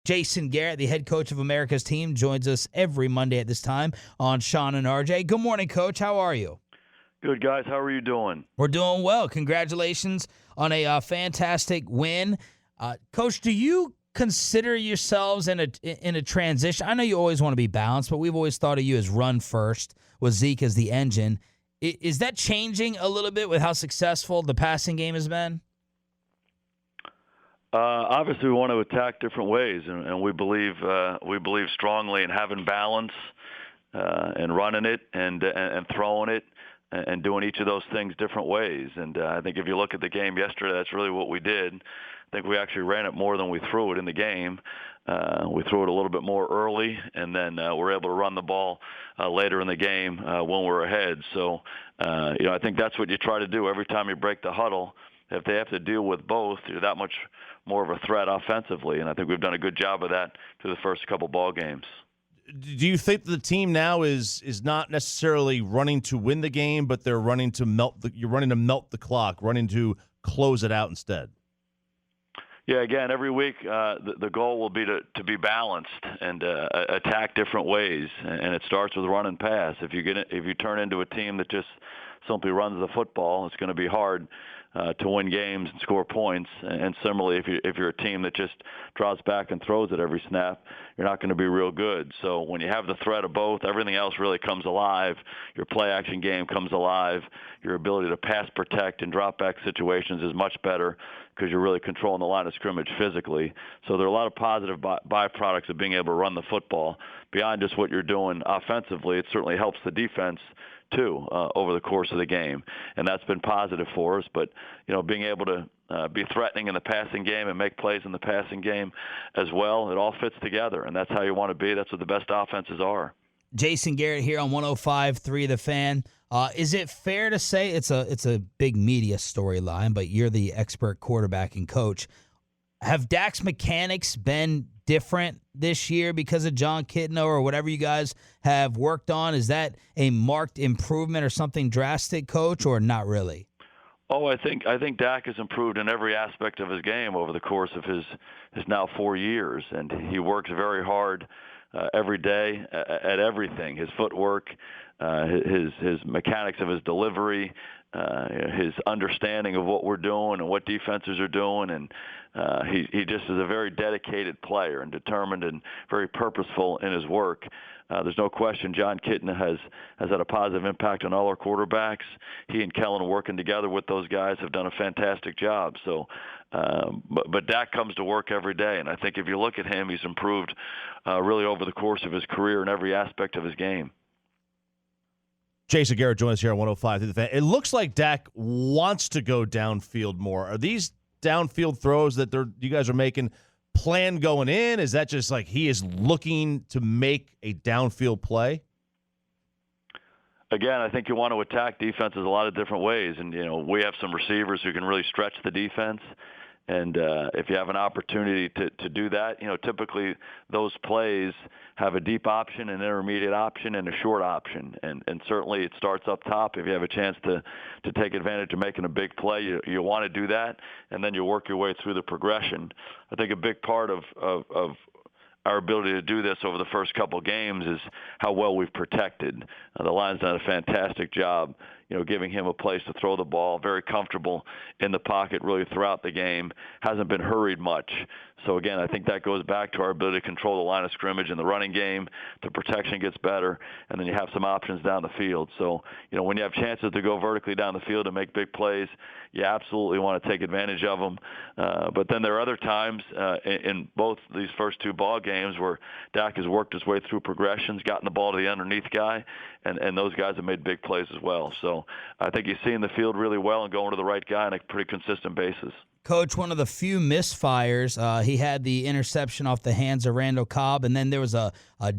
Jason Garrett, the head coach of America's team, joins us every Monday at this time on Sean and RJ. Good morning, Coach. How are you? Good, guys. How are you doing? We're doing well. Congratulations on a fantastic win. Coach, do you consider yourselves in a transition? I know you always want to be balanced, but we've always thought of you as run first with Zeke as the engine. Is that changing a little bit with how successful the passing game has been? Obviously, we want to attack different ways, and we believe strongly in having balance and running it and throwing it and doing each of those things different ways. And I think if you look at the game yesterday, that's really what we did. I think we actually ran it more than we threw it in the game. We threw it a little bit more early, and then we're able to run the ball later in the game when we're ahead. So, I think that's what you try to do every time you break the huddle. If they have to deal with both, you're that much more of a threat offensively, and I think we've done a good job of that through the first couple ball games. Do you think the team now is not necessarily running to win the game, but they're running to you're running to melt the clock, running to close it out instead? Yeah, again, every week the goal will be to be balanced and attack different ways, and it starts with run and pass. If you turn into a team that just simply runs the football, it's going to be hard to win games and score points. And similarly, if you're a team that just draws back and throws it every snap, you're not going to be real good. So when you have the threat of both, everything else really comes alive. Your play-action game comes alive. Your ability to pass protect and drop back situations is much better because you're really controlling the line of scrimmage physically. So there are a lot of positive byproducts of being able to run the football. Beyond just what you're doing offensively, it certainly helps the defense too over the course of the game, and that's been positive for us. But being able to be threatening in the passing game and make plays in the passing game as well, it all fits together, and that's how you want to be. That's what the best offenses are. Jason Garrett here on 105.3 The Fan. Is it fair to say it's a big media storyline, but you're the expert quarterback and coach? Have Dak's mechanics been different this year because of John Kitna or whatever you guys have worked on? Is that a marked improvement or something drastic, Coach, or not really? Oh, I think Dak has improved in every aspect of his game over the course of his now 4 years, and he works very hard every day at everything. His footwork, his mechanics of his delivery, his understanding of what we're doing and what defenses are doing, and he just is a very dedicated player and determined and very purposeful in his work. There's no question John Kitna has had a positive impact on all our quarterbacks. He and Kellen working together with those guys have done a fantastic job. So, but Dak comes to work every day, and I think if you look at him, he's improved really over the course of his career in every aspect of his game. Jason Garrett joins us here on 105 through the Fan. It looks like Dak wants to go downfield more. Are these downfield throws that you guys are making planned going in? Is that just like he is looking to make a downfield play? Again, I think you want to attack defenses a lot of different ways. And, we have some receivers who can really stretch the defense. And if you have an opportunity to do that, typically those plays have a deep option, an intermediate option, and a short option. And certainly it starts up top. If you have a chance to take advantage of making a big play, you want to do that, and then you work your way through the progression. I think a big part of our ability to do this over the first couple of games is how well we've protected. The line's done a fantastic job, giving him a place to throw the ball, very comfortable in the pocket really throughout the game, hasn't been hurried much. So, again, I think that goes back to our ability to control the line of scrimmage in the running game. The protection gets better, and then you have some options down the field. So, when you have chances to go vertically down the field and make big plays, you absolutely want to take advantage of them. But then there are other times in both these first two ball games where Dak has worked his way through progressions, gotten the ball to the underneath guy, and those guys have made big plays as well. So I think he's seeing the field really well and going to the right guy on a pretty consistent basis. Coach, one of the few misfires, he had the interception off the hands of Randall Cobb, and then there was a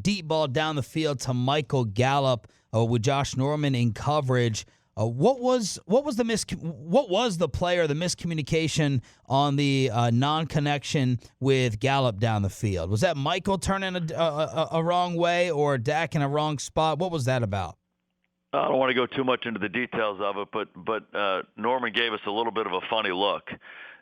deep ball down the field to Michael Gallup with Josh Norman in coverage. What was the play or the miscommunication on the non-connection with Gallup down the field? Was that Michael turning a wrong way or Dak in a wrong spot? What was that about? I don't want to go too much into the details of it, but Norman gave us a little bit of a funny look.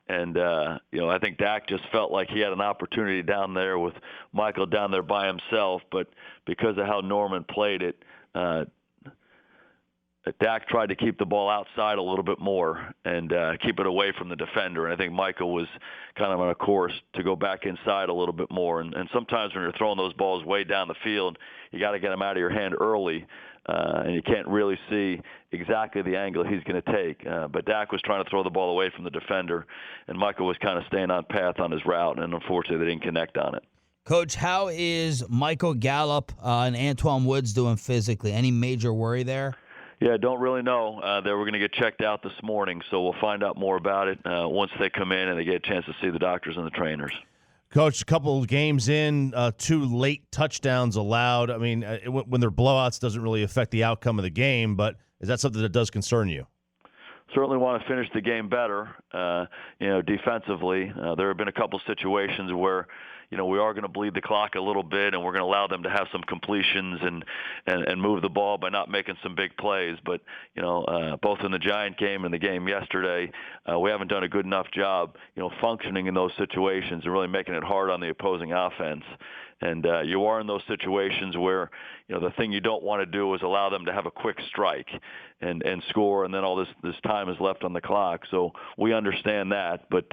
And, I think Dak just felt like he had an opportunity down there with Michael down there by himself. But because of how Norman played it, Dak tried to keep the ball outside a little bit more and keep it away from the defender. And I think Michael was kind of on a course to go back inside a little bit more. And sometimes when you're throwing those balls way down the field, you got to get them out of your hand early. And you can't really see exactly the angle he's going to take. But Dak was trying to throw the ball away from the defender, and Michael was kind of staying on path on his route, and unfortunately they didn't connect on it. Coach, how is Michael Gallup and Antoine Woods doing physically? Any major worry there? Yeah, don't really know. They were going to get checked out this morning, so we'll find out more about it once they come in and they get a chance to see the doctors and the trainers. Coach, a couple of games in, 2 late touchdowns allowed. I mean, when they're blowouts, doesn't really affect the outcome of the game, but is that something that does concern you? Certainly want to finish the game better, defensively. There have been a couple situations where, we are going to bleed the clock a little bit, and we're going to allow them to have some completions and move the ball by not making some big plays. But, both in the Giant game and the game yesterday, we haven't done a good enough job, functioning in those situations and really making it hard on the opposing offense. And you are in those situations where, the thing you don't want to do is allow them to have a quick strike and score, and then all this time is left on the clock. So we understand that. But,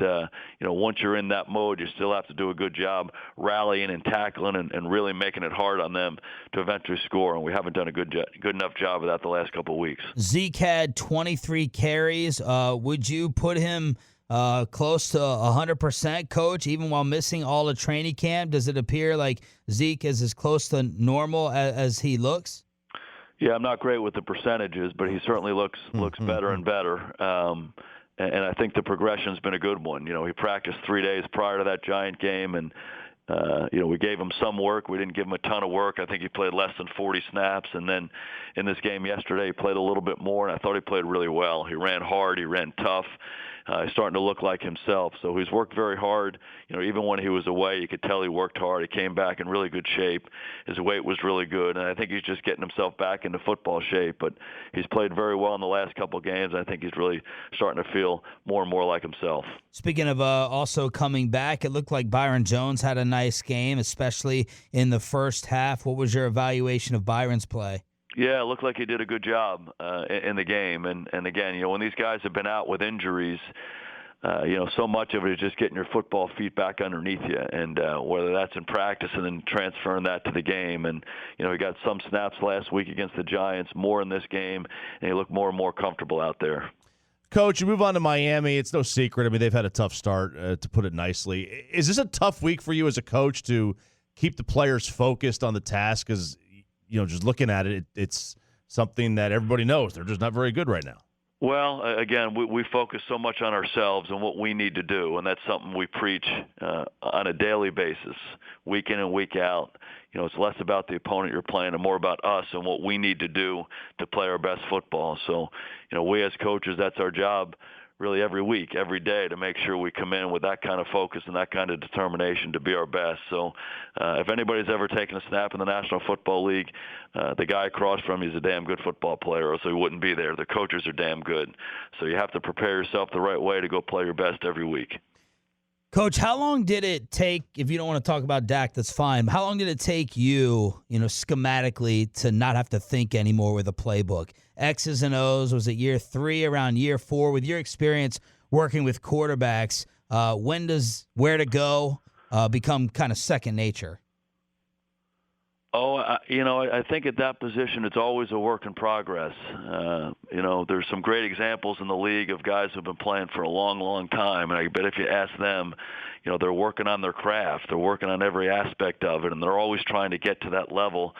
once you're in that mode, you still have to do a good job rallying and tackling and really making it hard on them to eventually score. And we haven't done a good enough job of that the last couple of weeks. Zeke had 23 carries. Would you put him close to 100%, Coach, even while missing all the training camp? Does it appear like Zeke is as close to normal as he looks? Yeah, I'm not great with the percentages, but he certainly looks better and better. And I think the progression's been a good one. He practiced 3 days prior to that Giant game, and we gave him some work. We didn't give him a ton of work. I think he played less than 40 snaps. And then in this game yesterday, he played a little bit more, and I thought he played really well. He ran hard. He ran tough. He's starting to look like himself. So he's worked very hard. Even when he was away, you could tell he worked hard. He came back in really good shape. His weight was really good, and I think he's just getting himself back into football shape. But he's played very well in the last couple of games. I think he's really starting to feel more and more like himself. Speaking of also coming back, it looked like Byron Jones had a nice game, especially in the first half. What was your evaluation of Byron's play? Yeah, it looked like he did a good job in the game. And again, when these guys have been out with injuries, so much of it is just getting your football feet back underneath you, and whether that's in practice and then transferring that to the game. And, he got some snaps last week against the Giants, more in this game, and he looked more and more comfortable out there. Coach, you move on to Miami. It's no secret. I mean, they've had a tough start, to put it nicely. Is this a tough week for you as a coach to keep the players focused on the task? Because just looking at it, it's something that everybody knows. They're just not very good right now. Well, again, we focus so much on ourselves and what we need to do, and that's something we preach on a daily basis, week in and week out. It's less about the opponent you're playing and more about us and what we need to do to play our best football. So, we as coaches, that's our job really every week, every day, to make sure we come in with that kind of focus and that kind of determination to be our best. So if anybody's ever taken a snap in the National Football League, the guy across from you is a damn good football player, or so he wouldn't be there. The coaches are damn good. So you have to prepare yourself the right way to go play your best every week. Coach, how long did it take, if you don't want to talk about Dak, that's fine, how long did it take you, schematically to not have to think anymore with a playbook? X's and O's, was it year 3, around year 4? With your experience working with quarterbacks, when does where to go become kind of second nature? I think at that position, it's always a work in progress. There's some great examples in the league of guys who've been playing for a long, long time. And I bet if you ask them, they're working on their craft. They're working on every aspect of it. And they're always trying to get to that level,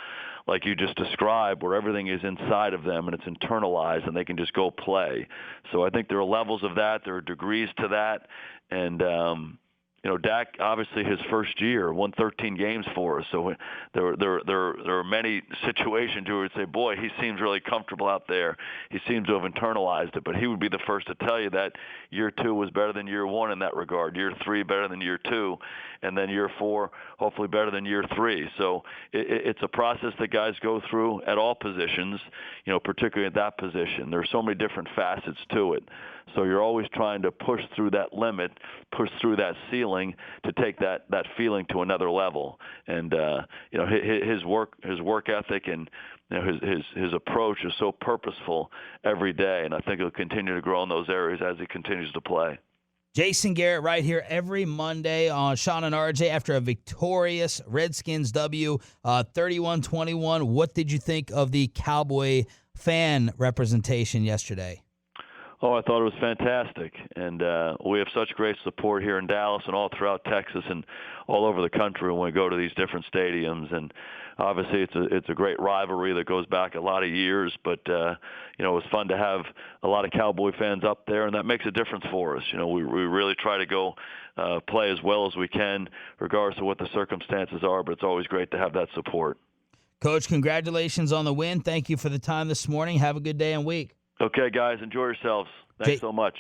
like you just described, where everything is inside of them and it's internalized and they can just go play. So I think there are levels of that. There are degrees to that. And, Dak, obviously his first year, won 13 games for us. So there are many situations where you'd say, boy, he seems really comfortable out there. He seems to have internalized it. But he would be the first to tell you that year 2 was better than year 1 in that regard. Year 3 better than year 2. And then year 4, hopefully better than year 3. So it's a process that guys go through at all positions, particularly at that position. There are so many different facets to it. So you're always trying to push through that limit, push through that ceiling to take that feeling to another level. And his work ethic and his approach is so purposeful every day, and I think he'll continue to grow in those areas as he continues to play. Jason Garrett right here every Monday on Sean and RJ after a victorious Redskins W, 31-21. What did you think of the Cowboy fan representation yesterday? Oh, I thought it was fantastic, and we have such great support here in Dallas and all throughout Texas and all over the country when we go to these different stadiums. And obviously, it's a great rivalry that goes back a lot of years. But it was fun to have a lot of Cowboy fans up there, and that makes a difference for us. We really try to go play as well as we can, regardless of what the circumstances are. But it's always great to have that support. Coach, congratulations on the win. Thank you for the time this morning. Have a good day and week. Okay, guys, enjoy yourselves. Thanks so much.